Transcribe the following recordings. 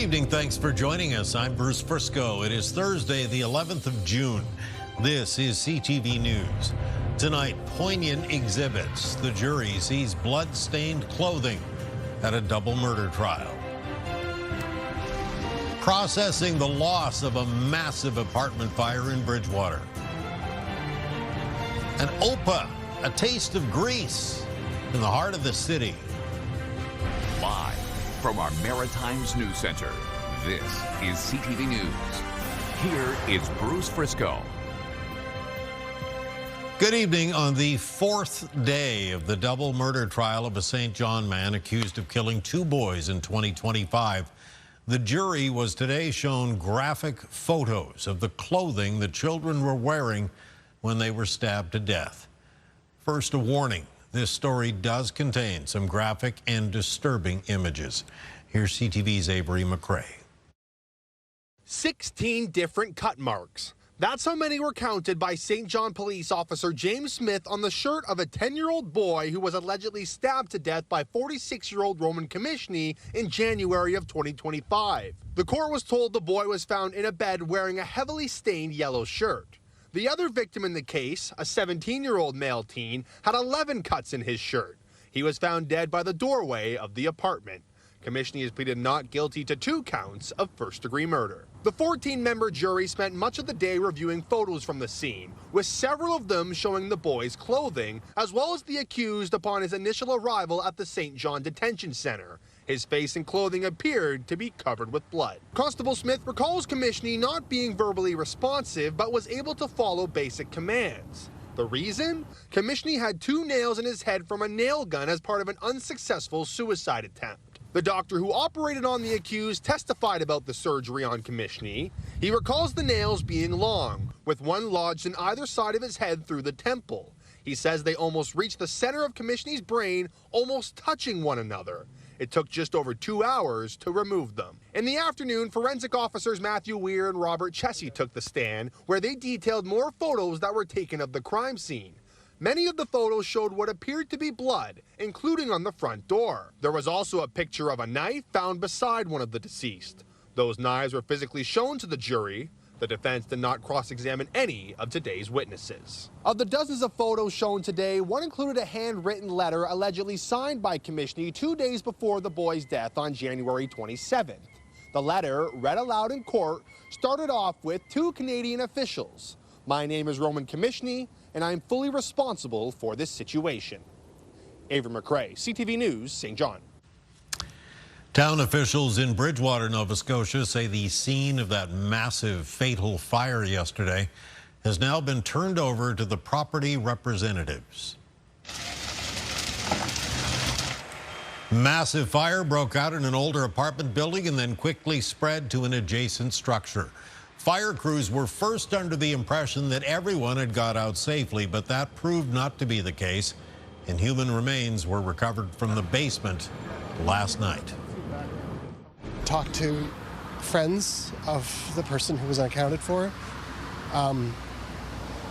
evening. Thanks for joining us. I'm Bruce Frisco. It is Thursday, the 11th of June. This is CTV News. Tonight, poignant exhibits. The jury sees blood-stained clothing at a double murder trial. Processing the loss of a massive apartment fire in Bridgewater. An OPA, a taste of Greece, in the heart of the city. Live from our Maritimes News Center, this is CTV News. Here is Bruce Frisco. Good evening. On the fourth day of the double murder trial of a St. John man accused of killing two boys in 2025, the jury was today shown graphic photos of the clothing the children were wearing when they were stabbed to death. First, a warning. This story does contain some graphic and disturbing images. Here's CTV's Avery McRae. 16 different cut marks. That's how many were counted by St. John police officer James Smith on the shirt of a 10-year-old boy who was allegedly stabbed to death by 46-year-old Roman Commissioner in January of 2025. The court was told the boy was found in a bed wearing a heavily stained yellow shirt. The other victim in the case, a 17-year-old male teen, had 11 cuts in his shirt. He was found dead by the doorway of the apartment. Commissioner has pleaded not guilty to 2 counts of first-degree murder. The 14-member jury spent much of the day reviewing photos from the scene, with several of them showing the boy's clothing, as well as the accused upon his initial arrival at the St. John Detention Center. His face and clothing appeared to be covered with blood. Constable Smith recalls Commissioner not being verbally responsive, but was able to follow basic commands. The reason? Commissioner had 2 nails in his head from a nail gun as part of an unsuccessful suicide attempt. The doctor who operated on the accused testified about the surgery on Commissioner. He recalls the nails being long, with one lodged in either side of his head through the temple. He says they almost reached the center of Commissioner's brain, almost touching one another. It took just over 2 hours to remove them. In the afternoon, forensic officers Matthew Weir and Robert Chessie took the stand, where they detailed more photos that were taken of the crime scene. Many of the photos showed what appeared to be blood, including on the front door. There was also a picture of a knife found beside one of the deceased. Those knives were physically shown to the jury. The defense did not cross-examine any of today's witnesses. Of the dozens of photos shown today, one included a handwritten letter allegedly signed by Commissioner 2 days before the boy's death on January 27th. The letter, read aloud in court, started off with 2 Canadian officials. "My name is Roman Commissioner, and I am fully responsible for this situation." Avery McRae, CTV News, St. John. Town officials in Bridgewater, Nova Scotia, say the scene of that massive fatal fire yesterday has now been turned over to the property representatives. Massive fire broke out in an older apartment building and then quickly spread to an adjacent structure. Fire crews were first under the impression that everyone had got out safely, but that proved not to be the case, and human remains were recovered from the basement last night. Talked to friends of the person who was unaccounted for.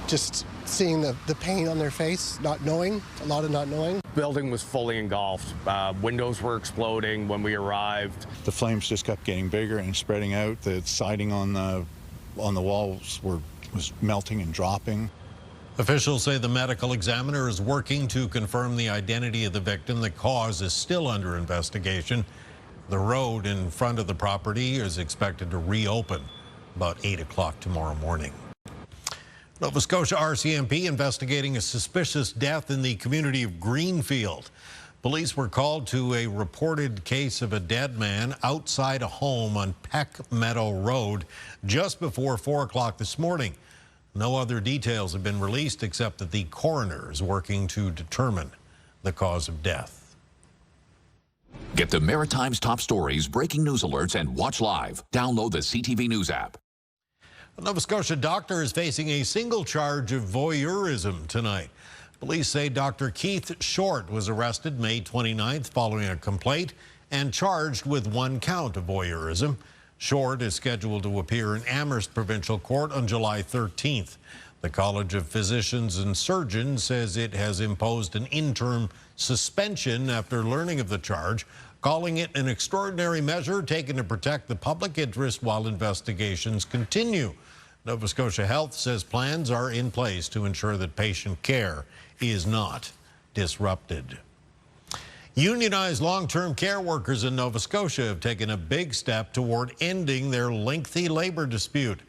Just seeing the pain on their face, not knowing, a lot of not knowing. Building was fully engulfed. Windows were exploding when we arrived. The flames just kept getting bigger and spreading out. The siding on the walls was melting and dropping. Officials say the medical examiner is working to confirm the identity of the victim. The cause is still under investigation. The road in front of the property is expected to reopen about 8 o'clock tomorrow morning. Nova Scotia RCMP investigating a suspicious death in the community of Greenfield. Police were called to a reported case of a dead man outside a home on Peck Meadow Road just before 4 o'clock this morning. No other details have been released except that the coroner is working to determine the cause of death. Get the Maritimes top stories, breaking news alerts, and watch live. Download the CTV News app. A Nova Scotia doctor is facing a single charge of voyeurism tonight. Police say Dr. Keith Short was arrested May 29th following a complaint and charged with 1 count of voyeurism. Short is scheduled to appear in Amherst Provincial Court on July 13th. The College of Physicians and Surgeons says it has imposed an interim suspension after learning of the charge. calling it an extraordinary measure taken to protect the public interest while investigations continue. Nova Scotia Health says plans are in place to ensure that patient care is not disrupted. Unionized long-term care workers in Nova Scotia have taken a big step toward ending their lengthy labor dispute.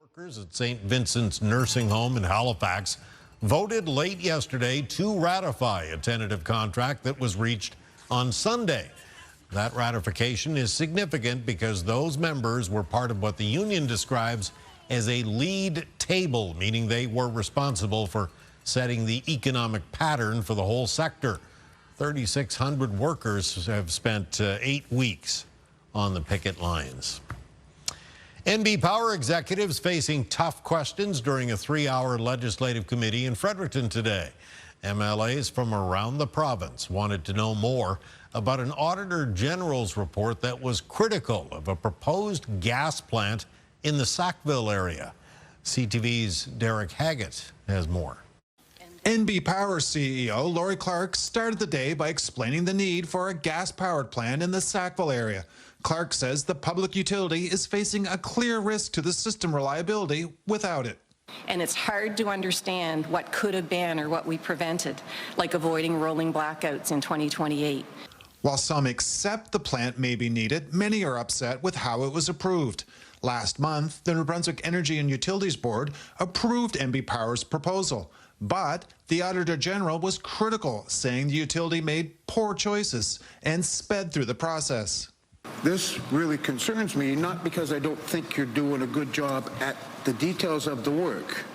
Workers at St. Vincent's Nursing Home in Halifax voted late yesterday to ratify a tentative contract that was reached on Sunday. That ratification is significant because those members were part of what the union describes as a lead table, meaning they were responsible for setting the economic pattern for the whole sector. 3,600 workers have spent 8 weeks on the picket lines. NB Power executives facing tough questions during a 3-hour legislative committee in Fredericton today. MLAs from around the province wanted to know more about an Auditor General's report that was critical of a proposed gas plant in the Sackville area. CTV's Derek Haggett has more. NB Power CEO Lori Clark started the day by explaining the need for a gas-powered plant in the Sackville area. Clark says the public utility is facing a clear risk to the system reliability without it. And it's hard to understand what could have been or what we prevented, like avoiding rolling blackouts in 2028. While some accept the plant may be needed, many are upset with how it was approved. Last month, the New Brunswick Energy and Utilities Board approved NB Power's proposal. But the Auditor General was critical, saying the utility made poor choices and sped through the process. This really concerns me, not because I don't think you're doing a good job at the details of the work,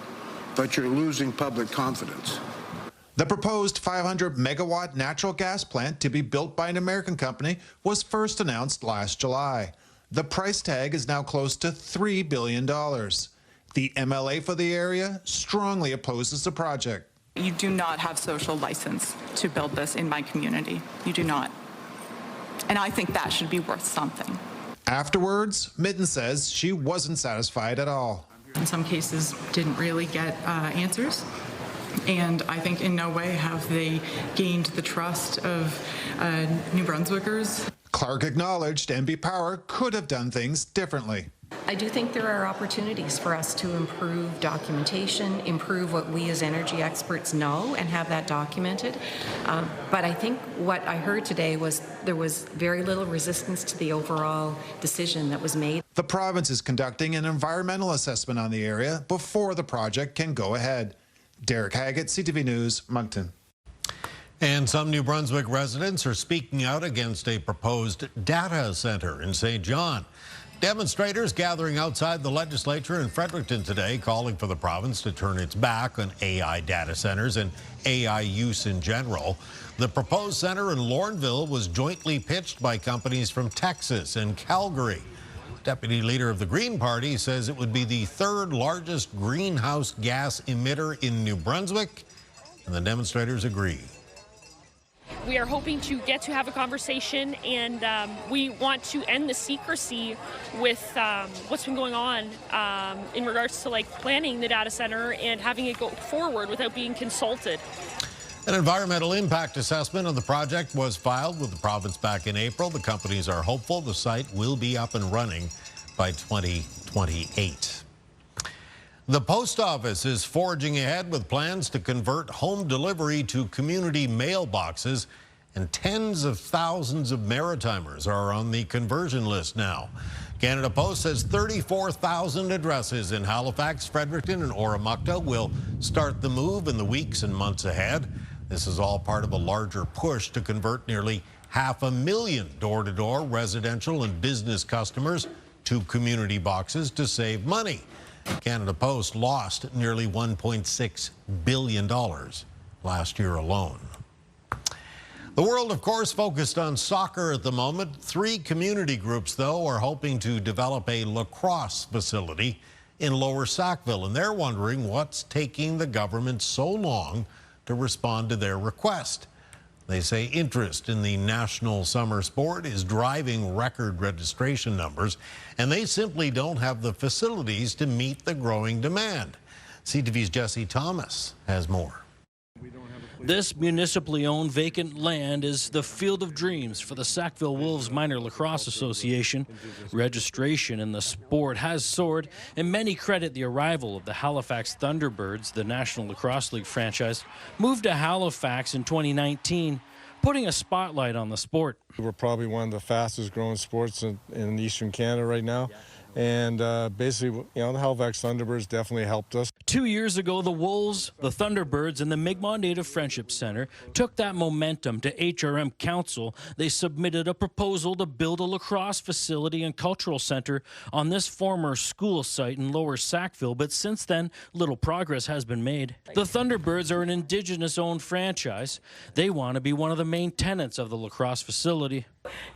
but you're losing public confidence. The proposed 500-megawatt natural gas plant to be built by an American company was first announced last July. The price tag is now close to $3 billion. The MLA for the area strongly opposes the project. You do not have social license to build this in my community. You do not. And I think that should be worth something. Afterwards, Mitten says she wasn't satisfied at all. In some cases, didn't really get answers. And I think in no way have they gained the trust of New Brunswickers. Clark acknowledged NB Power could have done things differently. I do think there are opportunities for us to improve documentation, improve what we as energy experts know and have that documented. But I think what I heard today was there was very little resistance to the overall decision that was made. The province is conducting an environmental assessment on the area before the project can go ahead. Derek Haggett, CTV News, Moncton. And some New Brunswick residents are speaking out against a proposed data center in St. John. Demonstrators gathering outside the legislature in Fredericton today, calling for the province to turn its back on AI data centers and AI use in general. The proposed center in Lorneville was jointly pitched by companies from Texas and Calgary. Deputy leader of the Green Party says it would be the third largest greenhouse gas emitter in New Brunswick, and the demonstrators agree. We are hoping to get to have a conversation, and we want to end the secrecy with what's been going on in regards to planning the data center and having it go forward without being consulted. An environmental impact assessment on the project was filed with the province back in April. The companies are hopeful the site will be up and running by 2028. The post office is forging ahead with plans to convert home delivery to community mailboxes, and tens of thousands of Maritimers are on the conversion list now. Canada Post says 34,000 addresses in Halifax, Fredericton, and Oromocto will start the move in the weeks and months ahead. This is all part of a larger push to convert nearly 500,000 door-to-door residential and business customers to community boxes to save money. Canada Post lost nearly $1.6 billion last year alone. The world, of course, focused on soccer at the moment. 3 community groups, though, are hoping to develop a lacrosse facility in Lower Sackville, and they're wondering what's taking the government so long to respond to their request. They say interest in the national summer sport is driving record registration numbers, and they simply don't have the facilities to meet the growing demand. CTV's Jesse Thomas has more. This municipally owned vacant land is the Field of Dreams for the Sackville Wolves Minor Lacrosse Association. Registration in the sport has soared, and many credit the arrival of the Halifax Thunderbirds, the National Lacrosse League franchise, moved to Halifax in 2019, putting a spotlight on the sport. We're probably one of the fastest growing sports in Eastern Canada right now. And basically, the Halifax Thunderbirds definitely helped us. 2 years ago, the Wolves, the Thunderbirds, and the Mi'kmaq Native Friendship Center took that momentum to HRM Council. They submitted a proposal to build a lacrosse facility and cultural center on this former school site in Lower Sackville, but since then, little progress has been made. The Thunderbirds are an Indigenous-owned franchise. They want to be one of the main tenants of the lacrosse facility.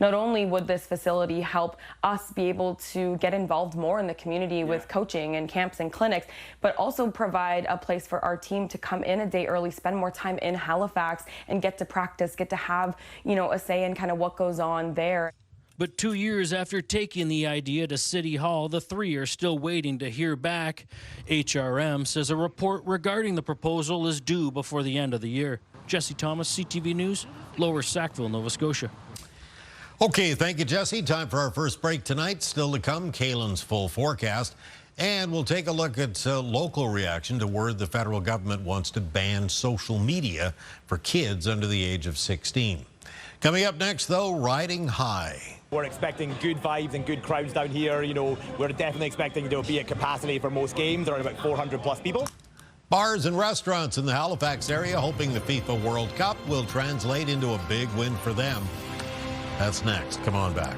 Not only would this facility help us be able to get involved more in the community with coaching and camps and clinics, but also provide a place for our team to come in a day early, spend more time in Halifax and get to practice, get to have, a say in kind of what goes on there. But 2 years after taking the idea to City Hall, the three are still waiting to hear back. HRM says a report regarding the proposal is due before the end of the year. Jesse Thomas, CTV News, Lower Sackville, Nova Scotia. Okay, thank you, Jesse. Time for our first break tonight. Still to come, Kaylin's full forecast. And we'll take a look at local reaction to word the federal government wants to ban social media for kids under the age of 16. Coming up next, though, riding high. We're expecting good vibes and good crowds down here. We're definitely expecting there will be a capacity for most games, around about 400 plus people. Bars and restaurants in the Halifax area hoping the FIFA World Cup will translate into a big win for them. That's next. Come on back.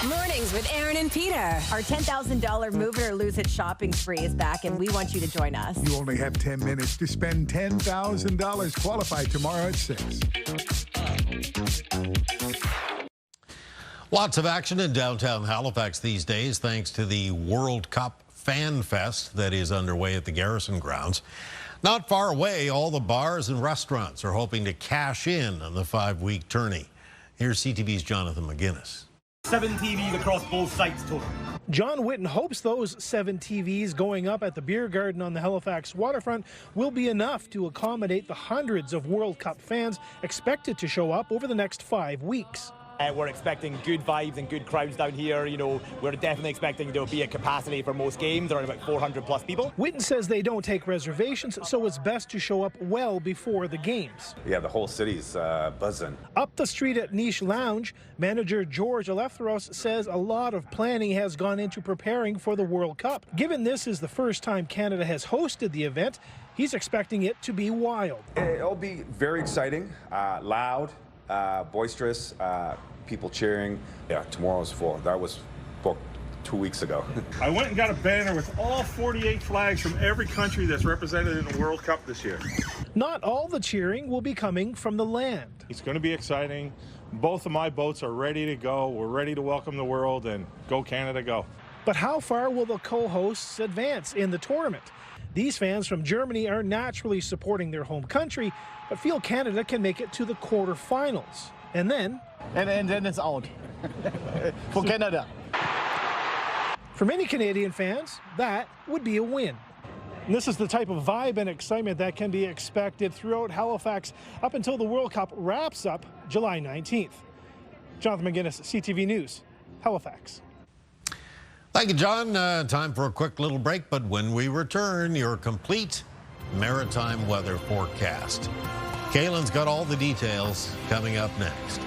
Mornings with Aaron and Peter. Our $10,000 Move It or Lose It shopping spree is back, and we want you to join us. You only have 10 minutes to spend $10,000. Qualify tomorrow at 6. Lots of action in downtown Halifax these days thanks to the World Cup Fan Fest that is underway at the Garrison Grounds. Not far away, all the bars and restaurants are hoping to cash in on the 5-week tourney. Here's CTV's Jonathan McGuinness. 7 TVs across both sites total. John Witten hopes those 7 TVs going up at the beer garden on the Halifax waterfront will be enough to accommodate the hundreds of World Cup fans expected to show up over the next 5 weeks. We're expecting good vibes and good crowds down here. We're definitely expecting there will be a capacity for most games, around about 400 plus people. Witten says they don't take reservations, so it's best to show up well before the games. Yeah, the whole city's buzzing. Up the street at Niche Lounge, manager George Eleftheros says a lot of planning has gone into preparing for the World Cup. Given this is the first time Canada has hosted the event, he's expecting it to be wild. It'll be very exciting, loud, boisterous, people cheering. Yeah, tomorrow's full. That was booked 2 weeks ago. I went and got a banner with all 48 flags from every country that's represented in the World Cup this year. Not all the cheering will be coming from the land. It's going to be exciting. Both of my boats are ready to go. We're ready to welcome the world and go Canada, go. But how far will the co-hosts advance in the tournament? These fans from Germany are naturally supporting their home country, but feel Canada can make it to the quarterfinals. And then it's out for Canada. For many Canadian fans, that would be a win. And this is the type of vibe and excitement that can be expected throughout Halifax up until the World Cup wraps up July 19th. Jonathan McGuinness, CTV News, Halifax. Thank you, John. Time for a quick little break, but when we return, your complete maritime weather forecast. Kaylin's got all the details coming up next.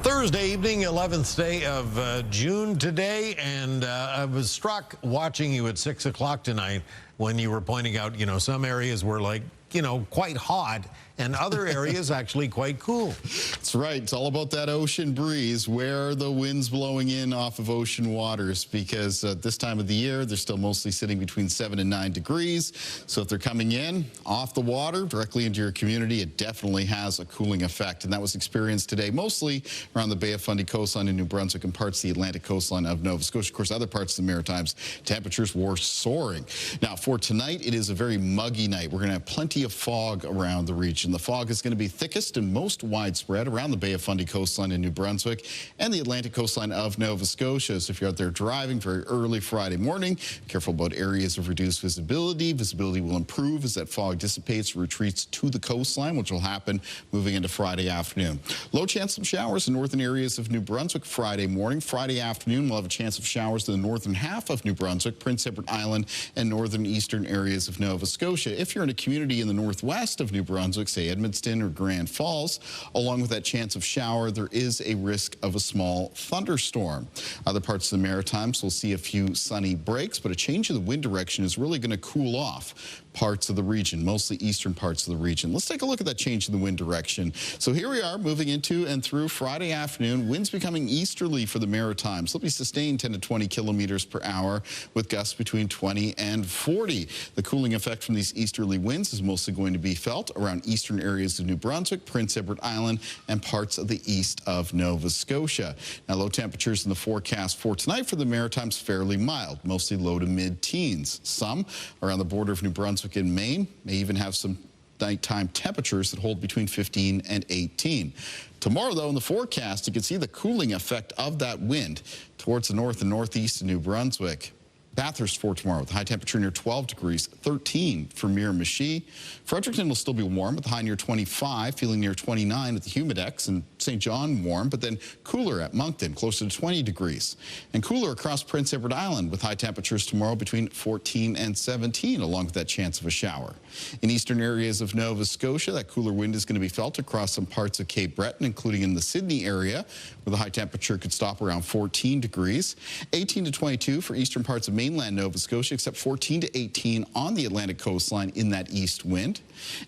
Thursday evening, 11th day of June today, and I was struck watching you at 6 o'clock tonight when you were pointing out, some areas were like you know, quite hot, and other areas actually quite cool. That's right. It's all about that ocean breeze. Where are the winds blowing in off of ocean waters? Because at this time of the year, they're still mostly sitting between 7 and 9 degrees. So if they're coming in off the water directly into your community, it definitely has a cooling effect. And that was experienced today mostly around the Bay of Fundy coastline in New Brunswick and parts of the Atlantic coastline of Nova Scotia. Of course, other parts of the Maritimes, temperatures were soaring. Now, for tonight, it is a very muggy night. We're going to have plenty of fog around the region. The fog is going to be thickest and most widespread around the Bay of Fundy coastline in New Brunswick and the Atlantic coastline of Nova Scotia. So if you're out there driving very early Friday morning, careful about areas of reduced visibility. Visibility will improve as that fog dissipates, retreats to the coastline, which will happen moving into Friday afternoon. Low chance of showers in northern areas of New Brunswick Friday morning. Friday afternoon, we'll have a chance of showers in the northern half of New Brunswick, Prince Edward Island, and northern eastern areas of Nova Scotia. If you're in a community in the northwest of New Brunswick, say Edmonton or Grand Falls, along with that chance of shower, there is a risk of a small thunderstorm. Other parts of the Maritimes will see a few sunny breaks, but a change in the wind direction is really going to cool off parts of the region, mostly eastern parts of the region. Let's take a look at that change in the wind direction. So here we are moving into and through Friday afternoon. Winds becoming easterly for the Maritimes. They'll be sustained 10 to 20 kilometers per hour with gusts between 20 and 40. The cooling effect from these easterly winds is mostly going to be felt around eastern areas of New Brunswick, Prince Edward Island, and parts of the east of Nova Scotia. Now, low temperatures in the forecast for tonight for the Maritimes fairly mild, mostly low to mid-teens. Some around the border of New Brunswick in Maine may even have some nighttime temperatures that hold between 15 and 18. Tomorrow, though, in the forecast, you can see the cooling effect of that wind towards the north and northeast of New Brunswick. Bathurst for tomorrow with high temperature near 12 degrees, 13 for Miramichi. Fredericton will still be warm with a high near 25, feeling near 29 at the Humidex, and St. John warm, but then cooler at Moncton, closer to 20 degrees. And cooler across Prince Edward Island with high temperatures tomorrow between 14 and 17, along with that chance of a shower. In eastern areas of Nova Scotia, that cooler wind is going to be felt across some parts of Cape Breton, including in the Sydney area, where the high temperature could stop around 14 degrees. 18 to 22 for eastern parts of mainland Nova Scotia, except 14 to 18 on the Atlantic coastline in that east wind.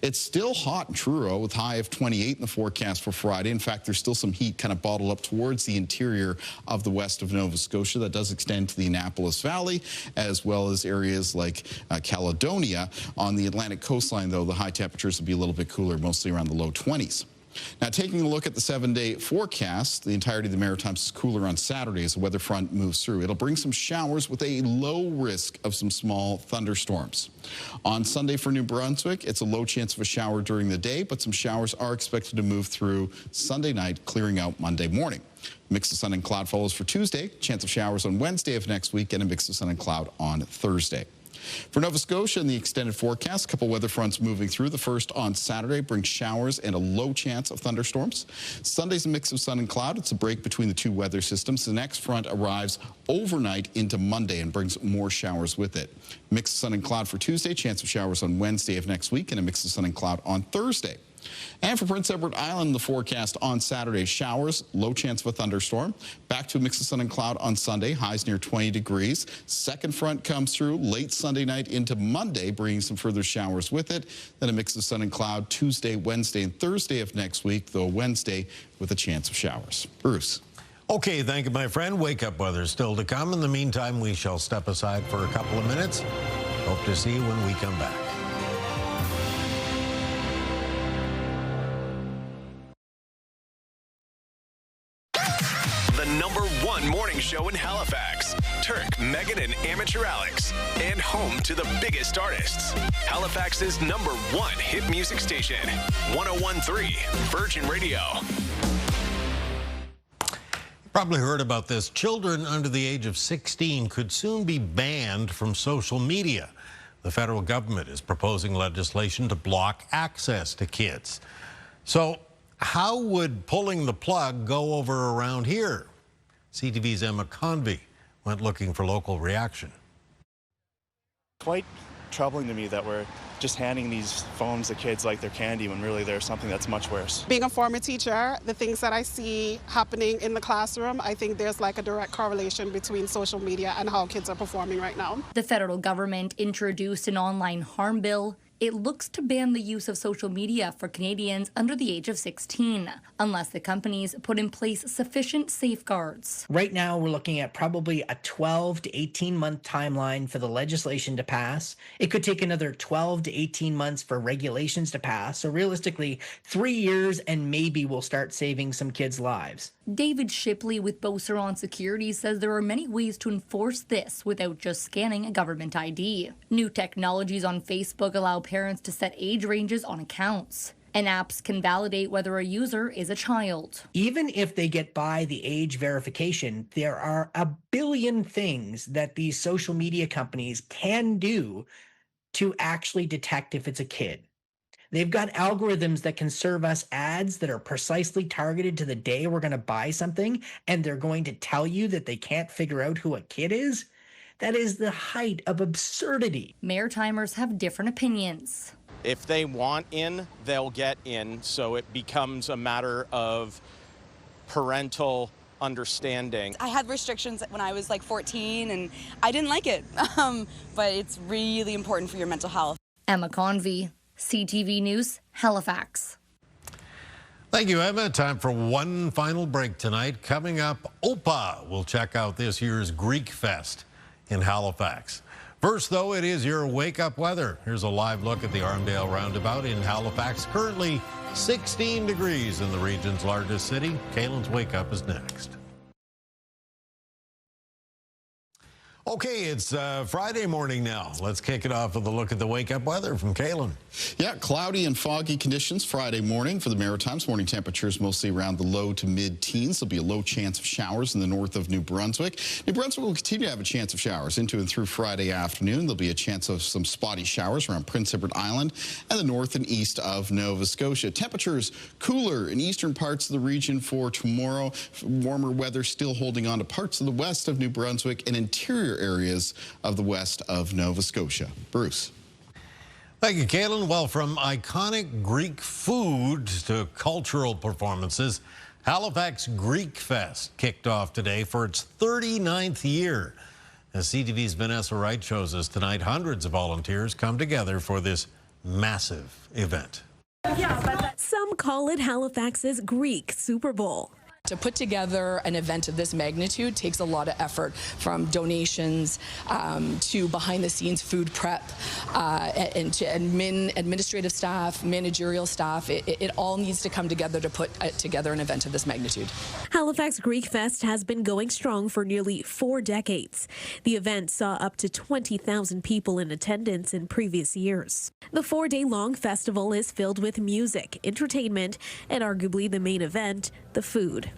It's still hot in Truro with high of 28 in the forecast for Friday. In fact, there's still some heat kind of bottled up towards the interior of the west of Nova Scotia. That does extend to the Annapolis Valley, as well as areas like Caledonia. On the Atlantic coastline, though, the high temperatures will be a little bit cooler, mostly around the low 20s. Now, taking a look at the 7-day forecast, the entirety of the Maritimes is cooler on Saturday as the weather front moves through. It'll bring some showers with a low risk of some small thunderstorms. On Sunday for New Brunswick, it's a low chance of a shower during the day, but some showers are expected to move through Sunday night, clearing out Monday morning. Mix of sun and cloud follows for Tuesday, chance of showers on Wednesday of next week, and a mix of sun and cloud on Thursday. For Nova Scotia, in the extended forecast, a couple weather fronts moving through. The first on Saturday brings showers and a low chance of thunderstorms. Sunday's a mix of sun and cloud. It's a break between the two weather systems. The next front arrives overnight into Monday and brings more showers with it. Mix of sun and cloud for Tuesday, chance of showers on Wednesday of next week, and a mix of sun and cloud on Thursday. And for Prince Edward Island, the forecast on Saturday, showers, low chance of a thunderstorm. Back to a mix of sun and cloud on Sunday, highs near 20 degrees. Second front comes through late Sunday night into Monday, bringing some further showers with it. Then a mix of sun and cloud Tuesday, Wednesday, and Thursday of next week, though Wednesday with a chance of showers. Bruce. Okay, thank you, my friend. Wake-up weather still to come. In the meantime, we shall step aside for a couple of minutes. Hope to see you when we come back. #1 morning show in Halifax. Turk, Megan, and Amateur Alex. And home to the biggest artists. Halifax's #1 hit music station. 101.3 Virgin Radio. You probably heard about this. Children under the age of 16 could soon be banned from social media. The federal government is proposing legislation to block access to kids. So how would pulling the plug go over around here? CTV's Emma Convey went looking for local reaction. Quite troubling to me that we're just handing these phones to kids like they're candy when really there's something that's much worse. Being a former teacher, the things that I see happening in the classroom, I think there's like a direct correlation between social media and how kids are performing right now. The federal government introduced an online harm bill it looks to ban the use of social media for Canadians under the age of 16, unless the companies put in place sufficient safeguards. Right now, we're looking at probably a 12 to 18-month timeline for the legislation to pass. It could take another 12 to 18 months for regulations to pass. So realistically, 3 years and maybe we'll start saving some kids' lives. David Shipley with Beauceron Security says there are many ways to enforce this without just scanning a government ID. New technologies on Facebook allow parents to set age ranges on accounts, and apps can validate whether a user is a child. Even if they get by the age verification, there are a billion things that these social media companies can do to actually detect if it's a kid. They've got algorithms that can serve us ads that are precisely targeted to the day we're going to buy something, and they're going to tell you that they can't figure out who a kid is. That is the height of absurdity. Maritimers have different opinions. If they want in, they'll get in, so it becomes a matter of parental understanding. I had restrictions when I was like 14, and I didn't like it, but it's really important for your mental health. Emma Convey, CTV News, Halifax. Thank you, Emma. Time for one final break tonight. Coming up, Opa will check out this year's Greek Fest in Halifax. First, though, it is your wake-up weather. Here's a live look at the Armdale Roundabout in Halifax. Currently 16 degrees in the region's largest city. Kaylin's wake-up is next. Okay, it's Friday morning now. Let's kick it off with a look at the wake-up weather from Kaylin. Yeah, cloudy and foggy conditions Friday morning for the Maritimes. Morning temperatures mostly around the low to mid-teens. There'll be a low chance of showers in the north of New Brunswick. New Brunswick will continue to have a chance of showers into and through Friday afternoon. There'll be a chance of some spotty showers around Prince Edward Island and the north and east of Nova Scotia. Temperatures cooler in eastern parts of the region for tomorrow. Warmer weather still holding on to parts of the west of New Brunswick and interior areas of the west of Nova Scotia. Bruce. Thank you, Kaylin. Well, from iconic Greek food to cultural performances, Halifax Greek Fest kicked off today for its 39th year. As CTV's Vanessa Wright shows us tonight, hundreds of volunteers come together for this massive event. Some call it Halifax's Greek Super Bowl. To put together an event of this magnitude takes a lot of effort, from donations to behind-the-scenes food prep and to administrative staff, managerial staff. It all needs to come together to put together an event of this magnitude. Halifax Greek Fest has been going strong for nearly 4 decades. The event saw up to 20,000 people in attendance in previous years. The 4-day-long festival is filled with music, entertainment, and arguably the main event, the food.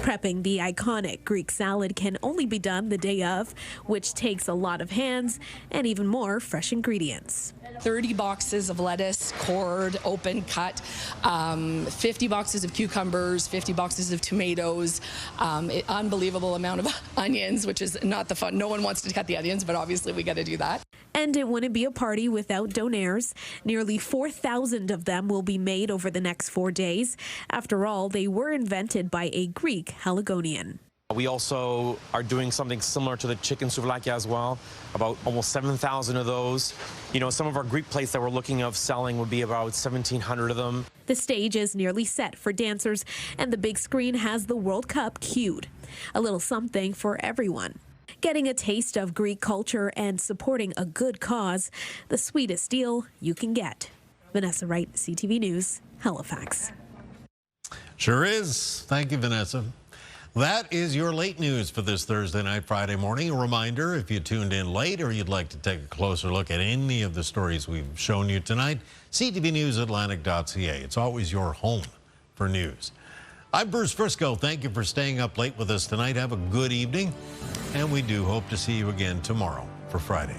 Prepping the iconic Greek salad can only be done the day of, which takes a lot of hands and even more fresh ingredients. 30 boxes of lettuce, cored, open, cut, 50 boxes of cucumbers, 50 boxes of tomatoes, unbelievable amount of onions, which is not the fun. No one wants to cut the onions, but obviously we got to do that. And it wouldn't be a party without donaires. Nearly 4,000 of them will be made over the next 4 days. After all, they were invented by a Greek Haligonian. We also are doing something similar to the chicken souvlaki as well, about almost 7,000 of those. You know, some of our Greek plates that we're looking of selling would be about 1,700 of them. The stage is nearly set for dancers, and the big screen has the World Cup cued. A little something for everyone. Getting a taste of Greek culture and supporting a good cause, the sweetest deal you can get. Vanessa Wright, CTV News, Halifax. Sure is. Thank you, Vanessa. That is your late news for this Thursday night, Friday morning. A reminder, if you tuned in late or you'd like to take a closer look at any of the stories we've shown you tonight, ctvnewsatlantic.ca. It's always your home for news. I'm Bruce Frisco. Thank you for staying up late with us tonight. Have a good evening, and we do hope to see you again tomorrow for Friday.